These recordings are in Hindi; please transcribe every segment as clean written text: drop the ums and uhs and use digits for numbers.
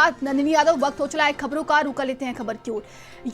साथ नंदिनी यादव। वक्त हो चला है खबरों का, रुका लेते हैं खबर की ओर।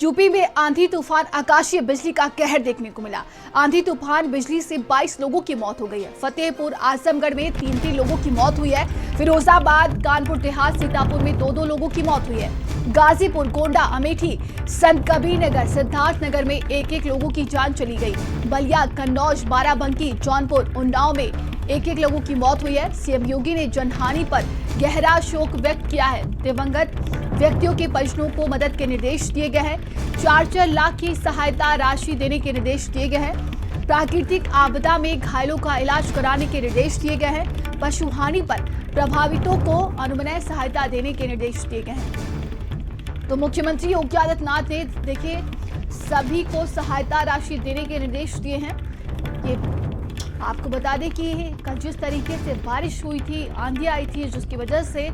यूपी में आंधी तूफान, आकाशीय बिजली का कहर देखने को मिला। आंधी तूफान बिजली से 22 लोगों की मौत हो गई है। फतेहपुर आजमगढ़ में 3 लोगों की मौत हुई है। फिरोजाबाद, कानपुर देहात, सीतापुर में 2 लोगों की मौत हुई है। गाजीपुर, गोंडा, अमेठी, संत कबीर नगर, सिद्धार्थनगर में 1 लोगों की जान चली गई। बलिया, कन्नौज, बाराबंकी, जौनपुर, उन्नाव में 1 लोगों की मौत हुई है। सीएम योगी ने जनहानि पर गहरा शोक व्यक्त किया है। दिवंगत व्यक्तियों के परिजनों को मदद के निर्देश दिए गए हैं। 4 लाख की सहायता राशि देने के निर्देश दिए गए हैं। प्राकृतिक आपदा में घायलों का इलाज कराने के निर्देश दिए गए हैं। पशु हानि पर प्रभावितों को अनुमन्य सहायता देने के निर्देश दिए गए हैं। तो मुख्यमंत्री योगी आदित्यनाथ ने देखिए सभी को सहायता राशि देने के निर्देश दिए हैं। ये आपको बता दें कि कल जिस तरीके से बारिश हुई थी, आंधी आई थी, जिसकी वजह से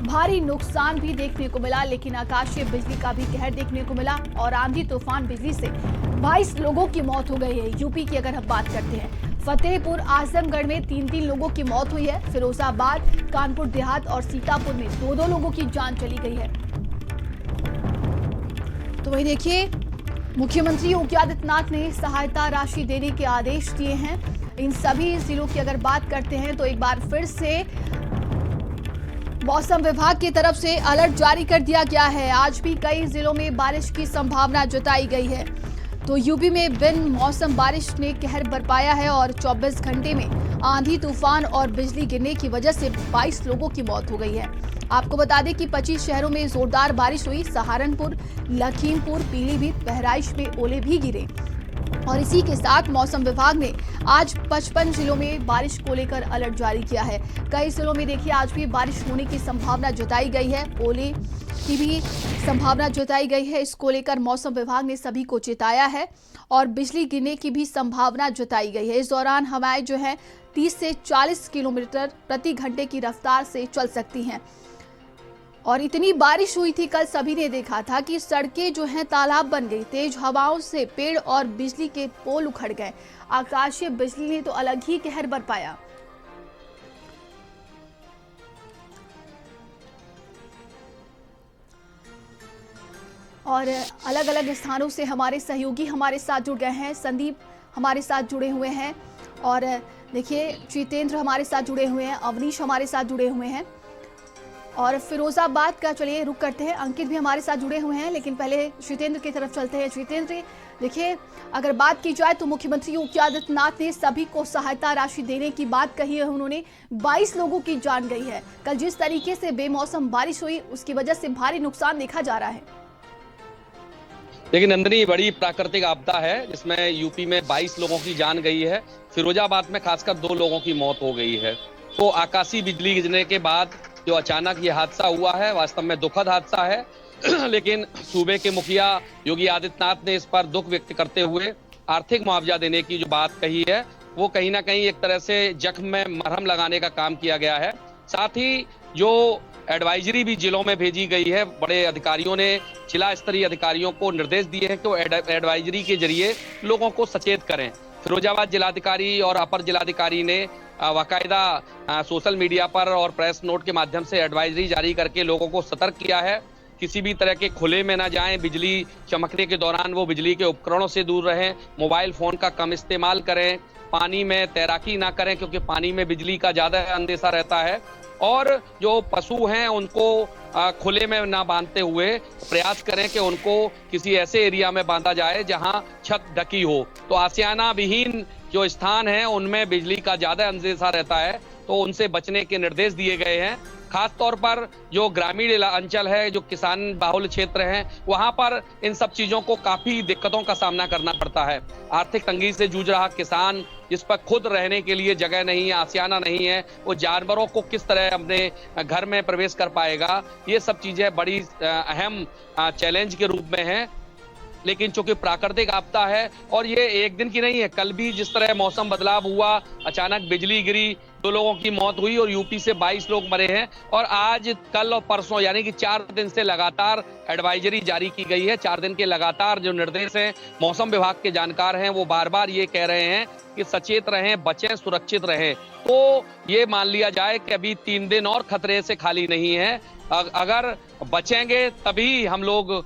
भारी नुकसान भी देखने को मिला, लेकिन आकाशीय बिजली का भी कहर देखने को मिला और आंधी तूफान बिजली से 22 लोगों की मौत हो गई है। यूपी की अगर हम बात करते हैं, फतेहपुर आजमगढ़ में 3 लोगों की मौत हुई है। फिरोजाबाद, कानपुर देहात और सीतापुर में 2 लोगों की जान चली गई है। तो वही देखिए, मुख्यमंत्री योगी आदित्यनाथ ने सहायता राशि देने के आदेश दिए हैं। इन सभी जिलों की अगर बात करते हैं तो एक बार फिर से मौसम विभाग की तरफ से अलर्ट जारी कर दिया गया है। आज भी कई जिलों में बारिश की संभावना जताई गई है। तो यूपी में बिन मौसम बारिश ने कहर बरपाया है और 24 घंटे में आंधी तूफान और बिजली गिरने की वजह से 22 लोगों की मौत हो गई है। आपको बता दें कि 25 शहरों में जोरदार बारिश हुई। सहारनपुर, लखीमपुर, पीलीभीत, बहराइच में ओले भी गिरे और इसी के साथ मौसम विभाग ने आज 55 जिलों में बारिश को लेकर अलर्ट जारी किया है। कई जिलों में देखिए आज भी बारिश होने की संभावना जताई गई है। ओले की भी संभावना जताई गई है। इसको लेकर मौसम विभाग ने सभी को चेताया है और बिजली गिरने की भी संभावना जताई गई है। इस दौरान हवाएं जो है 30 से 40 किलोमीटर प्रति घंटे की रफ्तार से चल सकती हैं। और इतनी बारिश हुई थी कल, सभी ने देखा था कि सड़कें जो हैं तालाब बन गई। तेज हवाओं से पेड़ और बिजली के पोल उखड़ गए। आकाशीय बिजली ने तो अलग ही कहर बरपाया। और अलग अलग स्थानों से हमारे सहयोगी हमारे साथ जुड़ गए हैं। संदीप हमारे साथ जुड़े हुए हैं और देखिए जितेंद्र हमारे साथ जुड़े हुए हैं, अवनीश हमारे साथ जुड़े हुए हैं और फिरोजाबाद का चलिए रुक करते हैं। अंकित भी हमारे साथ जुड़े हुए हैं, लेकिन पहले जितेंद्र की तरफ चलते हैं। जितेंद्र, देखिए अगर बात की जाए तो मुख्यमंत्री योगी आदित्यनाथ ने सभी को सहायता राशि देने की बात कही है। उन्होंने 22 लोगों की जान गई है। कल जिस तरीके से बेमौसम बारिश हुई उसकी वजह से भारी नुकसान देखा जा रहा है। लेकिन नंदनी, बड़ी प्राकृतिक आपदा है जिसमें यूपी में 22 लोगों की जान गई है। फिरोजाबाद में खासकर 2 लोगों की मौत हो गई है। तो आकाशीय बिजली गिरने के बाद जो अचानक ये हादसा हुआ है, वास्तव में दुखद हादसा है। लेकिन सूबे के मुखिया योगी आदित्यनाथ ने इस पर दुख व्यक्त करते हुए आर्थिक मुआवजा देने की जो बात कही है, वो कहीं ना कहीं एक तरह से जख्म में मरहम लगाने का काम किया गया है। साथ ही जो एडवाइजरी भी जिलों में भेजी गई है, बड़े अधिकारियों ने, जिला स्तरीय अधिकारियों को निर्देश दिए हैं कि वो एडवाइजरी के जरिए लोगों को सचेत करें। फिरोजाबाद जिलाधिकारी और अपर जिलाधिकारी ने बाकायदा सोशल मीडिया पर और प्रेस नोट के माध्यम से एडवाइजरी जारी करके लोगों को सतर्क किया है। किसी भी तरह के खुले में ना जाएं, बिजली चमकने के दौरान वो बिजली के उपकरणों से दूर रहें, मोबाइल फोन का कम इस्तेमाल करें, पानी में तैराकी ना करें क्योंकि पानी में बिजली का ज्यादा अंदेशा रहता है, और जो पशु हैं उनको खुले में ना बांधते हुए प्रयास करें कि उनको किसी ऐसे एरिया में बांधा जाए जहां छत ढकी हो। तो आसियाना विहीन जो स्थान है उनमें बिजली का ज्यादा अंदेशा रहता है, तो उनसे बचने के निर्देश दिए गए हैं। खास तौर पर जो ग्रामीण अंचल है, जो किसान बाहुल क्षेत्र हैं, वहां पर इन सब चीजों को काफी दिक्कतों का सामना करना पड़ता है। आर्थिक तंगी से जूझ रहा किसान, जिस पर खुद रहने के लिए जगह नहीं है, आसियाना नहीं है, वो जानवरों को किस तरह अपने घर में प्रवेश कर पाएगा, ये सब चीजें बड़ी अहम चैलेंज के रूप में है। लेकिन चूंकि प्राकृतिक आपदा है और ये एक दिन की नहीं है, कल भी जिस तरह मौसम बदलाव हुआ, अचानक बिजली गिरी, 2 लोगों की मौत हुई और यूपी से 22 लोग मरे हैं। और आज, कल और परसों यानी कि 4 दिन से लगातार एडवाइजरी जारी की गई है। 4 दिन के लगातार जो निर्देश हैं, मौसम विभाग के जानकार हैं वो बार बार ये कह रहे हैं कि सचेत रहें, बचें, सुरक्षित रहें। तो ये मान लिया जाए कि अभी 3 दिन और खतरे से खाली नहीं है। अगर बचेंगे तभी हम लोग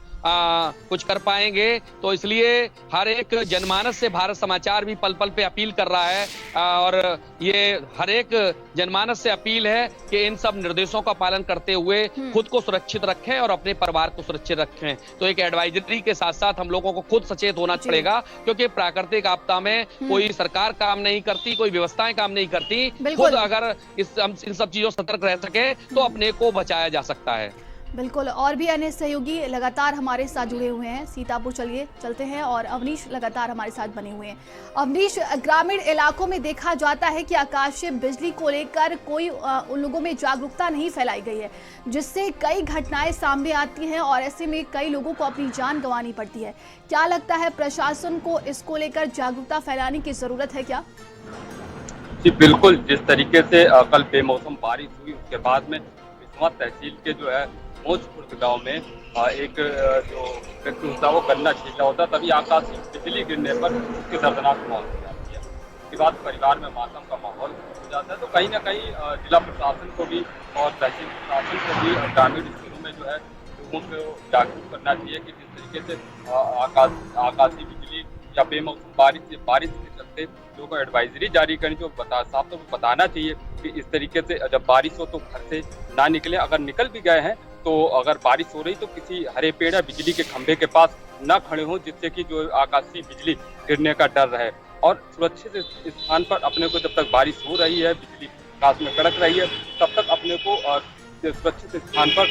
कुछ कर पाएंगे। तो इसलिए हर एक जनमानस से भारत समाचार भी पल पल पे अपील कर रहा है और ये हर एक जनमानस से अपील है कि इन सब निर्देशों का पालन करते हुए खुद को सुरक्षित रखें और अपने परिवार को सुरक्षित रखें। तो एक एडवाइजरी के साथ साथ हम लोगों को खुद सचेत होना पड़ेगा, क्योंकि प्राकृतिक आपदा में कोई सरकार काम नहीं करती, कोई व्यवस्थाएं काम नहीं करती। खुद अगर इन सब चीजों से सतर्क रह सके तो अपने को बचाया जा सकता है। बिल्कुल। और भी अन्य सहयोगी लगातार हमारे साथ जुड़े हुए हैं। सीतापुर चलते हैं और अवनीश लगातार हमारे साथ बने हुए हैं। अवनीश, ग्रामीण इलाकों में देखा जाता है कि आकाशीय बिजली को लेकर कोई उन लोगों में जागरूकता नहीं फैलाई गई है, जिससे कई घटनाएं सामने आती हैं और ऐसे में कई लोगों को अपनी जान गंवानी पड़ती है। क्या लगता है, प्रशासन को इसको लेकर जागरूकता फैलाने की जरूरत है क्या? जी बिल्कुल। जिस तरीके से कल बेमौसम बारिश हुई, उसके बाद में बिस्वा तहसील के जो है मोजपुर गांव में एक जो व्यक्ति होता है वो गन्ना छील रहा होता, तभी आकाशीय बिजली गिरने पर उसकी दर्दनाक मौत हो जाती है। उसके बाद परिवार में मातम का माहौल हो जाता है। तो कहीं ना कहीं जिला प्रशासन को भी और तहसील प्रशासन को भी ग्रामीण स्कूलों में जो है लोगों को जागरूक करना चाहिए कि जिस तरीके से आकाशीय बिजली या बेमौसम बारिश के चलते लोगों को एडवाइजरी जारी करनी, जो साफ तो बताना चाहिए कि इस तरीके से जब बारिश हो तो घर से ना निकले। अगर निकल भी गए हैं तो अगर बारिश हो रही तो किसी हरे पेड़ या बिजली के खंभे के पास न खड़े हों, जिससे कि जो आकाशीय बिजली गिरने का डर रहे। और सुरक्षित स्थान पर अपने को, जब तक बारिश हो रही है, बिजली आकाश में कड़क रही है, तब तक अपने को सुरक्षित स्थान पर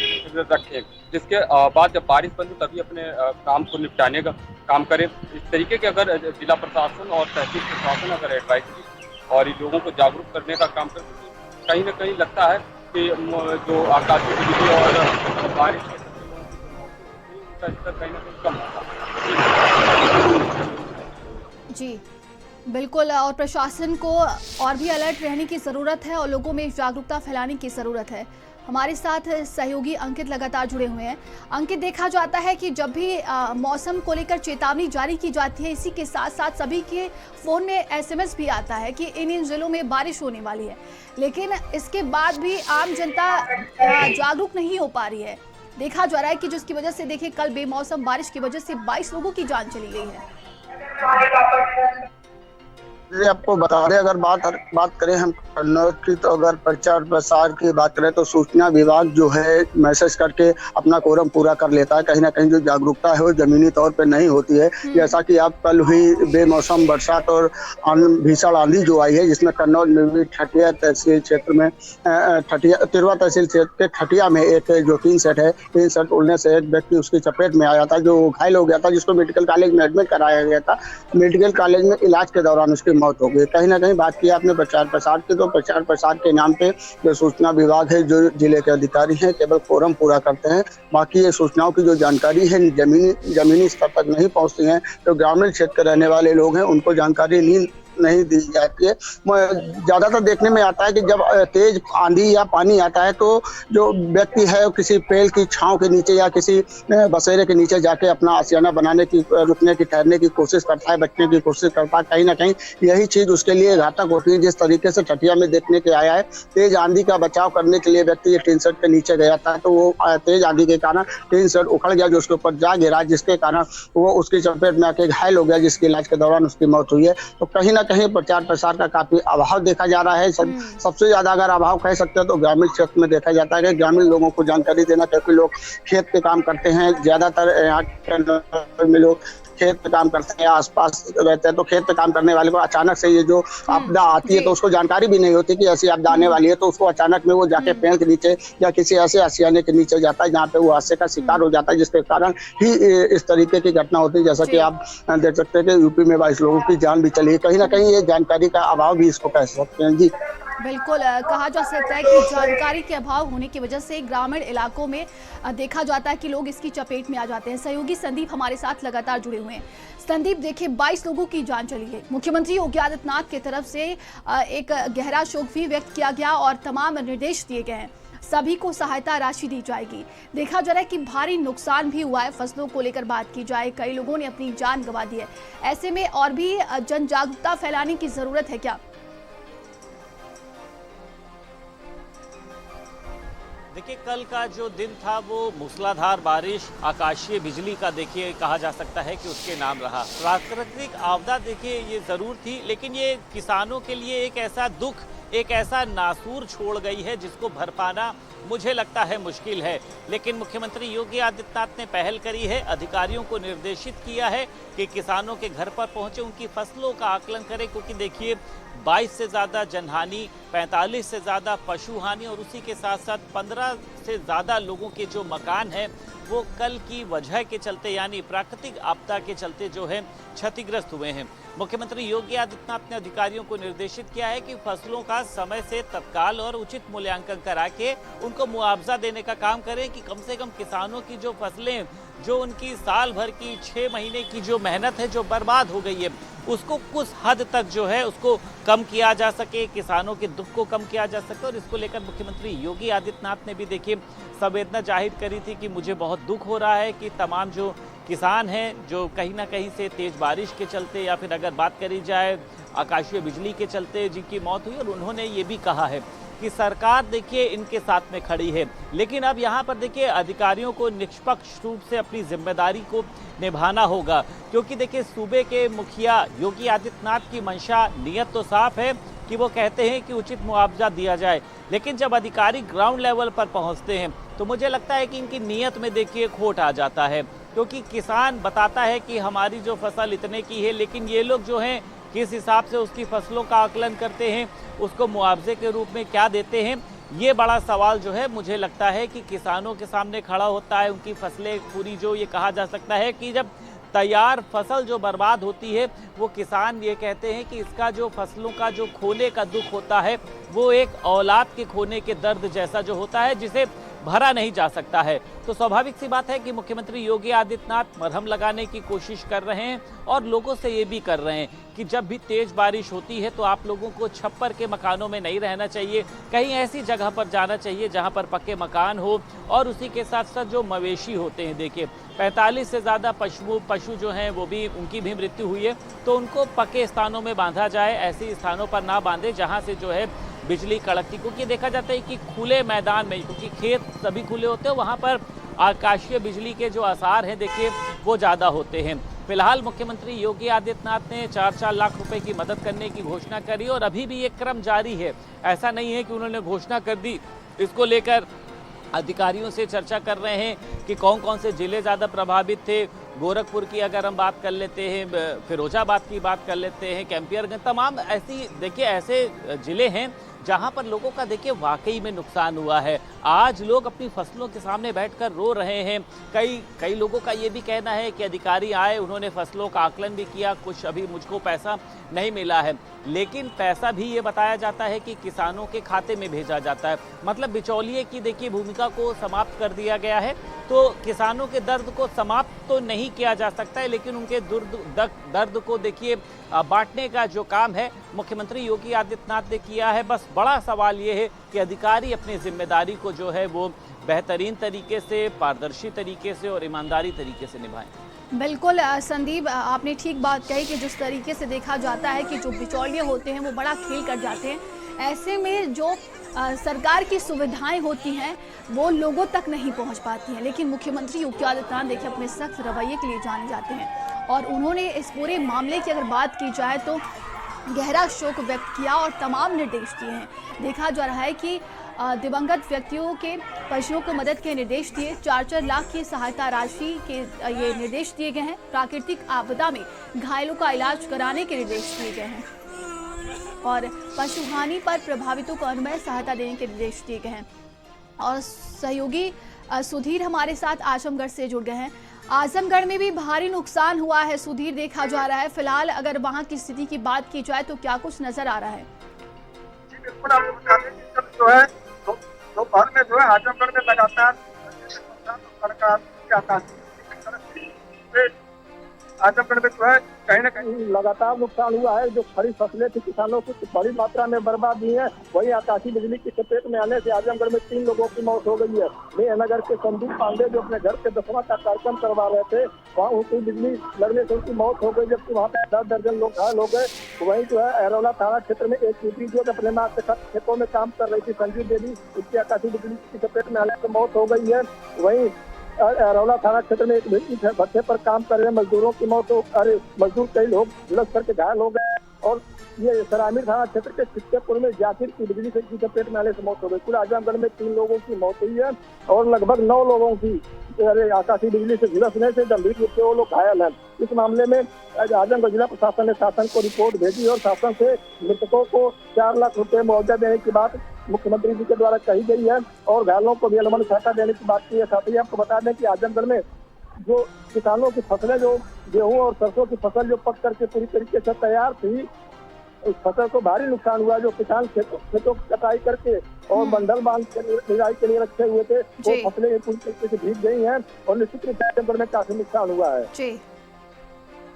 रखें। जिसके बाद जब बारिश बंद हो तभी अपने काम को निपटाने का काम करें। इस तरीके के अगर जिला प्रशासन और तहसील प्रशासन अगर एडवाइजरी और लोगों को जागरूक करने का काम करें तो कहीं ना कहीं लगता है कि जो आकाशीय बिजली और बारिश का स्तर कहीं ना कहीं कम होगा। जी बिल्कुल। और प्रशासन को और भी अलर्ट रहने की ज़रूरत है और लोगों में जागरूकता फैलाने की ज़रूरत है। हमारे साथ सहयोगी अंकित लगातार जुड़े हुए हैं। अंकित, देखा जाता है कि जब भी मौसम को लेकर चेतावनी जारी की जाती है, इसी के साथ साथ सभी के फ़ोन में SMS भी आता है कि इन जिलों में बारिश होने वाली है, लेकिन इसके बाद भी आम जनता जागरूक नहीं हो पा रही है। देखा जा रहा है कि जिसकी वजह से देखिए कल बेमौसम बारिश की वजह से 22 लोगों की जान चली गई है। आपको बता दें, अगर बात करें हम कन्नौज की, तो अगर प्रचार प्रसार की बात करें तो सूचना विभाग जो है मैसेज करके अपना कोरम पूरा कर लेता है। कहीं ना कहीं जो जागरूकता है वो जमीनी तौर पे नहीं होती है। जैसा कि आप कल हुई बेमौसम बरसात और भीषण आंधी जो आई है, जिसमें कन्नौज में भी ठटिया तहसील क्षेत्र में तिरवा तहसील क्षेत्र के ठटिया में एक जो टीन सेट उड़ने से एक व्यक्ति उसकी चपेट में आया था, जो घायल हो गया था, जिसको मेडिकल कॉलेज में एडमिट कराया गया था। मेडिकल कॉलेज में इलाज के दौरान उसकी मौत हो गई। कहीं ना कहीं बात की आपने प्रचार प्रसार की, तो प्रचार प्रसार के नाम पे जो सूचना विभाग है, जो जिले के अधिकारी हैं, केवल फोरम पूरा करते हैं। बाकी ये सूचनाओं की जो जानकारी है जमीनी स्तर तक नहीं पहुंचती हैं। जो ग्रामीण क्षेत्र के रहने वाले लोग हैं उनको जानकारी नहीं दी जाती है। ज्यादातर देखने में आता है कि जब तेज आंधी या पानी आता है तो जो व्यक्ति है किसी पेड़ की छांव के नीचे या किसी बसेरे के नीचे जाके अपना आशियाना बनाने की, रुकने की, ठहरने की कोशिश करता है, बचने की कोशिश करता है। कहीं ना कहीं यही चीज उसके लिए घातक होती है। जिस तरीके से ठटिया में देखने के आया है, तेज आंधी का बचाव करने के लिए व्यक्ति ये टीन सेट के नीचे गया था, तो वो तेज आंधी के कारण टीन सेट उखड़ गया, जो उसके ऊपर जा गिरा, जिसके कारण वो उसकी चपेट में आके घायल हो गया, जिसके इलाज के दौरान उसकी मौत हुई है। तो कहीं ना कहीं प्रचार प्रसार का काफी अभाव देखा जा रहा है। सबसे ज्यादा अगर अभाव कह सकते हैं तो ग्रामीण क्षेत्र में देखा जाता है कि ग्रामीण लोगों को जानकारी देना, क्योंकि लोग खेत पे काम करते हैं, ज्यादातर यहाँ में लोग खेत पे काम करते हैं, आसपास रहते हैं। तो खेत पे काम करने वाले को अचानक से ये जो आपदा आती है तो उसको जानकारी भी नहीं होती कि ऐसी आपदा आने वाली है, तो उसको अचानक में वो जाके पेड़ के नीचे या किसी ऐसे आशियाने के नीचे जाता है जहाँ पे वो हादसे का शिकार हो जाता है, जिसके कारण ही इस तरीके की घटना होती है। जैसा कि आप देख सकते हैं कि यूपी में 22 लोगों की जान भी चली है। कहीं ना कहीं ये जानकारी का अभाव भी इसको कह सकते हैं। जी बिल्कुल कहा जा सकता है कि जानकारी के अभाव होने की वजह से ग्रामीण इलाकों में देखा जाता है कि लोग इसकी चपेट में आ जाते हैं। सहयोगी संदीप हमारे साथ लगातार जुड़े हुए हैं। संदीप, देखिए 22 लोगों की जान चली है। मुख्यमंत्री योगी आदित्यनाथ की तरफ से एक गहरा शोक भी व्यक्त किया गया और तमाम निर्देश दिए गए हैं, सभी को सहायता राशि दी जाएगी। देखा जा रहा है कि भारी नुकसान भी हुआ है। फसलों को लेकर बात की जाए, कई लोगों ने अपनी जान गंवा दी है। ऐसे में और भी जन जागरूकता फैलाने की जरूरत है क्या? देखिए, कल का जो दिन था वो मूसलाधार बारिश, आकाशीय बिजली का देखिए कहा जा सकता है कि उसके नाम रहा। प्राकृतिक आपदा देखिए ये ज़रूर थी, लेकिन ये किसानों के लिए एक ऐसा दुख, एक ऐसा नासूर छोड़ गई है जिसको भर पाना मुझे लगता है मुश्किल है। लेकिन मुख्यमंत्री योगी आदित्यनाथ ने पहल करी है, अधिकारियों को निर्देशित किया है कि किसानों के घर पर पहुंचे, उनकी फसलों का आकलन करें, क्योंकि देखिए 22 से ज़्यादा जनहानि, 45 से ज़्यादा पशु हानि और उसी के साथ साथ 15 से ज़्यादा लोगों के जो मकान हैं वो कल की वजह के चलते यानी प्राकृतिक आपदा के चलते जो है क्षतिग्रस्त हुए हैं। मुख्यमंत्री योगी आदित्यनाथ ने अधिकारियों को निर्देशित किया है कि फसलों का समय से तत्काल और उचित मूल्यांकन करा के उनको मुआवजा देने का काम करें कि कम से कम किसानों की जो फसलें, जो उनकी साल भर की 6 महीने की जो मेहनत है जो बर्बाद हो गई है, उसको कुछ हद तक जो है उसको कम किया जा सके, किसानों के दुख को कम किया जा सके। और इसको लेकर मुख्यमंत्री योगी आदित्यनाथ ने भी देखिए संवेदना जाहिर करी थी कि मुझे बहुत दुख हो रहा है कि तमाम जो किसान हैं जो कहीं ना कहीं से तेज़ बारिश के चलते या फिर अगर बात करी जाए आकाशीय बिजली के चलते जिनकी मौत हुई, और उन्होंने ये भी कहा है कि सरकार देखिए इनके साथ में खड़ी है। लेकिन अब यहाँ पर देखिए अधिकारियों को निष्पक्ष रूप से अपनी जिम्मेदारी को निभाना होगा, क्योंकि देखिए सूबे के मुखिया योगी आदित्यनाथ की मंशा, नीयत तो साफ है कि वो कहते हैं कि उचित मुआवजा दिया जाए, लेकिन जब अधिकारी ग्राउंड लेवल पर पहुँचते हैं तो मुझे लगता है कि इनकी नीयत में देखिए खोट आ जाता है। क्योंकि किसान बताता है कि हमारी जो फसल इतने की है, लेकिन ये लोग जो हैं किस हिसाब से उसकी फसलों का आकलन करते हैं, उसको मुआवजे के रूप में क्या देते हैं, ये बड़ा सवाल जो है मुझे लगता है कि किसानों के सामने खड़ा होता है। उनकी फसलें पूरी जो ये कहा जा सकता है कि जब तैयार फसल जो बर्बाद होती है, वो किसान ये कहते हैं कि इसका जो फसलों का जो खोने का दुख होता है वो एक औलाद के खोने के दर्द जैसा जो होता है जिसे भरा नहीं जा सकता है। तो स्वाभाविक सी बात है कि मुख्यमंत्री योगी आदित्यनाथ मरहम लगाने की कोशिश कर रहे हैं और लोगों से ये भी कर रहे हैं कि जब भी तेज बारिश होती है तो आप लोगों को छप्पर के मकानों में नहीं रहना चाहिए, कहीं ऐसी जगह पर जाना चाहिए जहां पर पक्के मकान हो। और उसी के साथ साथ जो मवेशी होते हैं, देखिए 45 से ज़्यादा पशु जो हैं वो भी, उनकी भी मृत्यु हुई है, तो उनको पक्के स्थानों में बांधा जाए, ऐसे स्थानों पर ना बांधे जहाँ से जो है बिजली कड़कती। क्योंकि देखा जाता है कि खुले मैदान में, क्योंकि खेत सभी खुले होते हैं, वहाँ पर आकाशीय बिजली के जो आसार हैं देखिए वो ज़्यादा होते हैं। फिलहाल मुख्यमंत्री योगी आदित्यनाथ ने 4-4 लाख रुपए की मदद करने की घोषणा करी और अभी भी ये क्रम जारी है। ऐसा नहीं है कि उन्होंने घोषणा कर दी, इसको लेकर अधिकारियों से चर्चा कर रहे हैं कि कौन कौन से जिले ज़्यादा प्रभावित थे। गोरखपुर की अगर हम बात कर लेते हैं, फिरोजाबाद की बात कर लेते हैं, कैंपियरगंज, तमाम ऐसी देखिए ऐसे ज़िले हैं जहां पर लोगों का देखिए वाकई में नुकसान हुआ है। आज लोग अपनी फसलों के सामने बैठकर रो रहे हैं। कई लोगों का ये भी कहना है कि अधिकारी आए, उन्होंने फसलों का आकलन भी किया, कुछ अभी मुझको पैसा नहीं मिला है, लेकिन पैसा भी ये बताया जाता है कि किसानों के खाते में भेजा जाता है। मतलब बिचौलिए की देखिए भूमिका को समाप्त कर दिया गया है। तो किसानों के दर्द को समाप्त तो नहीं किया जा सकता है, लेकिन उनके दर्द को देखिए बांटने का जो काम है मुख्यमंत्री योगी आदित्यनाथ ने किया है। बस बड़ा सवाल ये है कि अधिकारी अपनी जिम्मेदारी को जो है वो बेहतरीन तरीके से, पारदर्शी तरीके से और ईमानदारी तरीके से निभाएं। बिल्कुल संदीप, आपने ठीक बात कही कि जिस तरीके से देखा जाता है कि जो बिचौलिए होते हैं वो बड़ा खेल कर जाते हैं। ऐसे में जो सरकार की सुविधाएं होती हैं वो लोगों तक नहीं पहुंच पाती हैं। लेकिन मुख्यमंत्री योगी आदित्यनाथ देखिए अपने सख्त रवैये के लिए जाने जाते हैं और उन्होंने इस पूरे मामले की अगर बात की जाए तो गहरा शोक व्यक्त किया और तमाम निर्देश दिए हैं। देखा जा रहा है कि दिवंगत व्यक्तियों के पशुओं को मदद के निर्देश दिए, 4-4 लाख की सहायता राशि के ये निर्देश दिए गए हैं। प्राकृतिक आपदा में घायलों का इलाज कराने के निर्देश दिए गए हैं और पशु हानि पर प्रभावितों को अनुमय सहायता देने के निर्देश दिए गए हैं। और सहयोगी सुधीर हमारे साथ आजमगढ़ से जुड़ गए हैं। आजमगढ़ में भी भारी नुकसान हुआ है सुधीर, देखा जा रहा है। फिलहाल अगर वहां की स्थिति की बात की जाए तो क्या कुछ नजर आ रहा है? बिल्कुल आपको बता दें कि कल जो है दोपहर में जो है आजमगढ़ में लगातार आजमगढ़ में जो है कहीं न कहीं लगातार नुकसान हुआ है। जो खड़ी फसलें थी किसानों की बड़ी मात्रा में बर्बाद हुई है। वहीं आकाशीय बिजली की चपेट में आने से आजमगढ़ में 3 लोगों की मौत हो गई है। मेहनगर के संदीप पांडे जो अपने घर के 10वां का कार्यक्रम करवा रहे थे, वहाँ उनकी बिजली लगने से उनकी मौत हो गई, जबकि वहाँ पे 10 दर्जन लोग घायल हो गए। वहीं जो है अरौला थाना क्षेत्र में एक युवती जो अपने माँ के साथ खेतों में काम कर रही थी, संजू देवी, उसकी आकाशीय बिजली की चपेट में आने से मौत हो गई है। वहीं अरौला थाना क्षेत्र में एक भट्टे पर काम कर रहे मजदूरों की मौत हो, मजदूर कई लोग झुलस करके घायल हो गए। और ये सरामीर थाना क्षेत्र के चित्तेपुर में जाकिर की बिजली से की चपेट में आने से मौत हो गई। कुल आजमगढ़ में 3 लोगों की मौत हुई है और लगभग 9 लोगों की आकाशीय बिजली से झुलसने से गंभीर रूप से वो लोग घायल हैं। इस मामले में आजमगढ़ जिला प्रशासन ने शासन को रिपोर्ट भेजी और शासन से मृतकों को 4 लाख रुपए मुआवजा देने की बात मुख्यमंत्री जी के द्वारा कही गई है और घायलों को भी अलमन सहायता देने की बात की है। साथ ही आपको बता दें कि आजमगढ़ में जो किसानों की फसलें, जो गेहूं और सरसों की फसल जो पक करके पूरी तरीके से तैयार थी, उस फसल को भारी नुकसान हुआ। जो किसान खेतों की कटाई करके और बंडल बांध के निराई के लिए रखे हुए थे, वो फसलें पूरी तरीके से भीग गई हैं और निश्चित रूप से आजमगढ़ में काफी नुकसान हुआ है।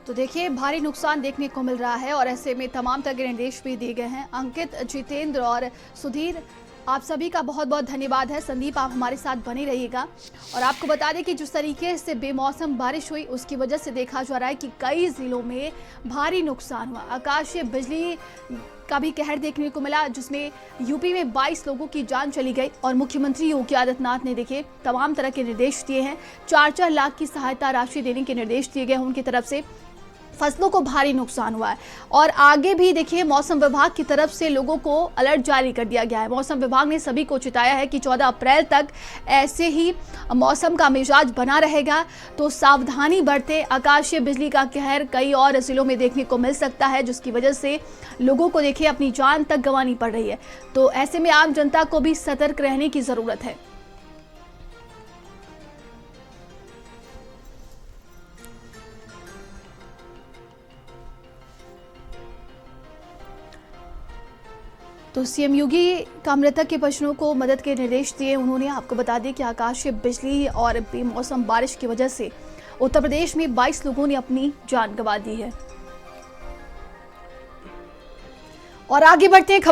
तो देखिए, भारी नुकसान देखने को मिल रहा है और ऐसे में तमाम तरह के निर्देश भी दिए गए हैं। अंकित, जितेंद्र और सुधीर, आप सभी का बहुत बहुत धन्यवाद है। संदीप, आप हमारे साथ बने रहिएगा। और आपको बता दें कि जिस तरीके से बेमौसम बारिश हुई उसकी वजह से देखा जा रहा है कि कई जिलों में भारी नुकसान हुआ। आकाशीय बिजली का भी कहर देखने को मिला, जिसमें यूपी में 22 लोगों की जान चली गई। और मुख्यमंत्री योगी आदित्यनाथ ने देखिए तमाम तरह के निर्देश दिए हैं। 4-4 लाख की सहायता राशि देने के निर्देश दिए गए हैं उनकी तरफ से। फसलों को भारी नुकसान हुआ है और आगे भी देखिए मौसम विभाग की तरफ से लोगों को अलर्ट जारी कर दिया गया है। मौसम विभाग ने सभी को चेताया है कि 14 अप्रैल तक ऐसे ही मौसम का मिजाज बना रहेगा, तो सावधानी बरतें। आकाशीय बिजली का कहर कई और जिलों में देखने को मिल सकता है, जिसकी वजह से लोगों को देखिए अपनी जान तक गंवानी पड़ रही है। तो ऐसे में आम जनता को भी सतर्क रहने की जरूरत है। तो सीएम योगी का मृतक के परिजनों को मदद के निर्देश दिए उन्होंने। आपको बता दें कि आकाशीय बिजली और बेमौसम बारिश की वजह से उत्तर प्रदेश में 22 लोगों ने अपनी जान गंवा दी है। और आगे बढ़ते हैं।